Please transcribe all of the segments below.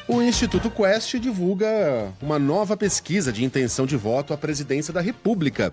O Instituto Quest divulga uma nova pesquisa de intenção de voto à presidência da República.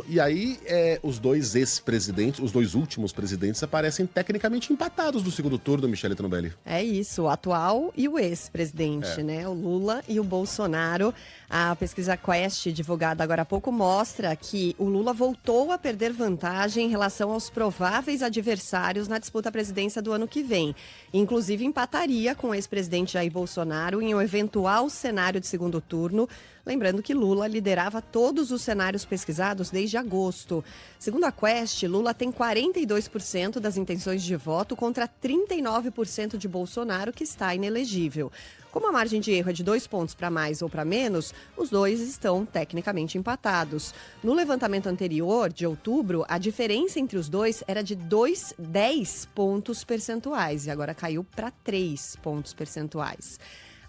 E aí, os dois ex-presidentes, os dois últimos presidentes, aparecem tecnicamente empatados do segundo turno, Michele Trombelli. É isso, o atual e o ex-presidente, né? O Lula e o Bolsonaro. A pesquisa Quest, divulgada agora há pouco, mostra que o Lula voltou a perder vantagem em relação aos prováveis adversários na disputa à presidência do ano que vem. Inclusive, empataria com o ex-presidente Jair Bolsonaro em um eventual cenário de segundo turno. Lembrando que Lula liderava todos os cenários pesquisados desde agosto. Segundo a Quest, Lula tem 42% das intenções de voto contra 39% de Bolsonaro, que está inelegível. Como a margem de erro é de 2 pontos para mais ou para menos, os dois estão tecnicamente empatados. No levantamento anterior, de outubro, a diferença entre os dois era de 10 pontos percentuais e agora caiu para 3 pontos percentuais.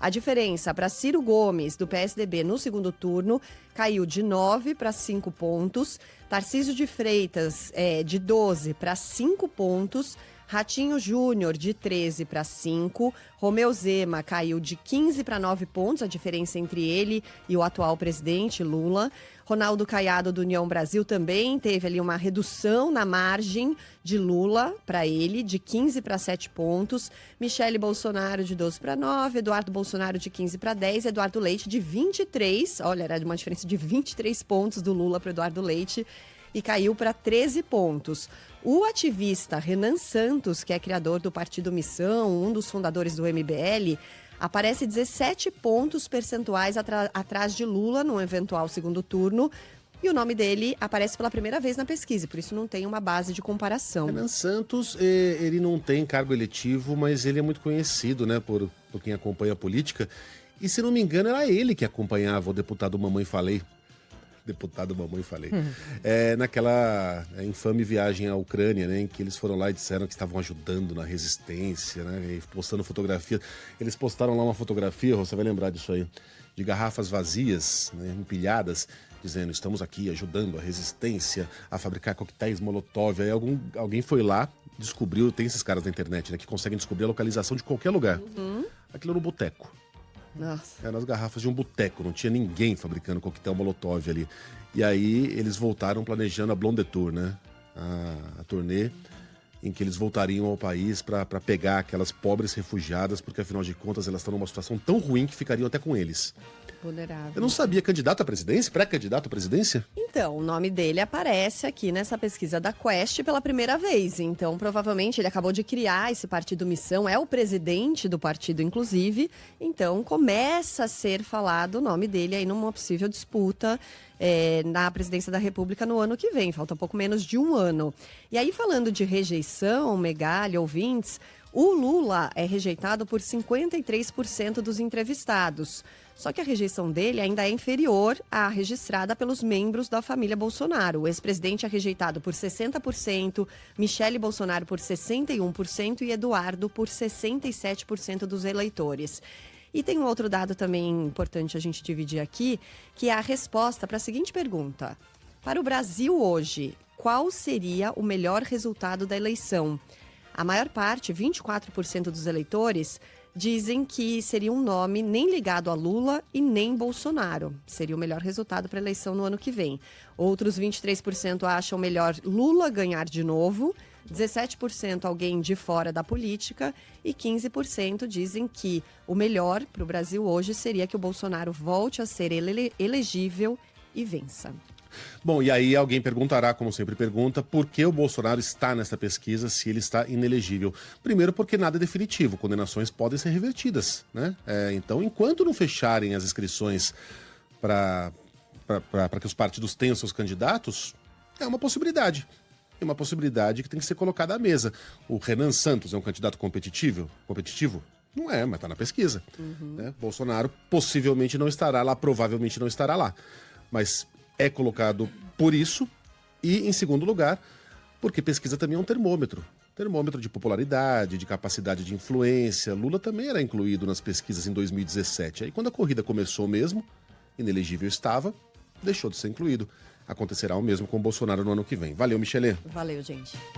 A diferença para Ciro Gomes, do PSDB, no segundo turno, caiu de 9 para 5 pontos. Tarcísio de Freitas, de 12 para 5 pontos. Ratinho Júnior, de 13 para 5. Romeu Zema caiu de 15 para 9 pontos, a diferença entre ele e o atual presidente, Lula. Ronaldo Caiado, do União Brasil, também teve ali uma redução na margem de Lula para ele, de 15 para 7 pontos. Michele Bolsonaro, de 12 para 9. Eduardo Bolsonaro, de 15 para 10. Eduardo Leite, de 23. Olha, era uma diferença de 23 pontos do Lula para o Eduardo Leite. E caiu para 13 pontos. O ativista Renan Santos, que é criador do Partido Missão, um dos fundadores do MBL, aparece 17 pontos percentuais atrás de Lula no eventual segundo turno. E o nome dele aparece pela primeira vez na pesquisa, por isso não tem uma base de comparação. Renan Santos, ele não tem cargo eletivo, mas ele é muito conhecido, né, por quem acompanha a política. E se não me engano, era ele que acompanhava o deputado Mamãe Falei. Naquela infame viagem à Ucrânia, né, em que eles foram lá e disseram que estavam ajudando na resistência, né, e postando fotografias. Eles postaram lá uma fotografia, você vai lembrar disso aí, de garrafas vazias, né, empilhadas, dizendo: estamos aqui ajudando a resistência a fabricar coquetéis Molotov. Aí alguém foi lá, descobriu, tem esses caras na internet, né, que conseguem descobrir a localização de qualquer lugar. Aquilo no boteco. Nossa. Era nas garrafas de um boteco, não tinha ninguém fabricando coquetel Molotov ali. E aí eles voltaram planejando a Blonde Tour, né? A turnê em que eles voltariam ao país para pegar aquelas pobres refugiadas, porque afinal de contas elas estão numa situação tão ruim que ficariam até com eles. Vulnerável. Eu não sabia, candidato à presidência? Pré-candidato à presidência? Então, o nome dele aparece aqui nessa pesquisa da Quest pela primeira vez. Então, provavelmente, ele acabou de criar esse Partido Missão, é o presidente do partido, inclusive. Então, começa a ser falado o nome dele aí numa possível disputa na presidência da República no ano que vem. Falta um pouco menos de um ano. E aí, falando de rejeição, Megali, ouvintes, o Lula é rejeitado por 53% dos entrevistados. Só que a rejeição dele ainda é inferior à registrada pelos membros da família Bolsonaro. O ex-presidente é rejeitado por 60%, Michele Bolsonaro por 61% e Eduardo por 67% dos eleitores. E tem um outro dado também importante a gente dividir aqui, que é a resposta para a seguinte pergunta. Para o Brasil hoje, qual seria o melhor resultado da eleição? A maior parte, 24% dos eleitores, dizem que seria um nome nem ligado a Lula e nem Bolsonaro. Seria o melhor resultado para a eleição no ano que vem. Outros 23% acham melhor Lula ganhar de novo, 17% alguém de fora da política e 15% dizem que o melhor para o Brasil hoje seria que o Bolsonaro volte a ser elegível e vença. Bom, e aí alguém perguntará, como sempre pergunta, por que o Bolsonaro está nessa pesquisa se ele está inelegível? Primeiro, porque nada é definitivo, condenações podem ser revertidas, né? Então, enquanto não fecharem as inscrições para que os partidos tenham seus candidatos, é uma possibilidade. É uma possibilidade que tem que ser colocada à mesa. O Renan Santos é um candidato competitivo? Não é, mas está na pesquisa. Né? Bolsonaro possivelmente não estará lá, provavelmente não estará lá. Mas é colocado por isso e, em segundo lugar, porque pesquisa também é um termômetro. Termômetro de popularidade, de capacidade de influência. Lula também era incluído nas pesquisas em 2017. Aí quando a corrida começou mesmo, inelegível estava, deixou de ser incluído. Acontecerá o mesmo com o Bolsonaro no ano que vem. Valeu, Michele. Valeu, gente.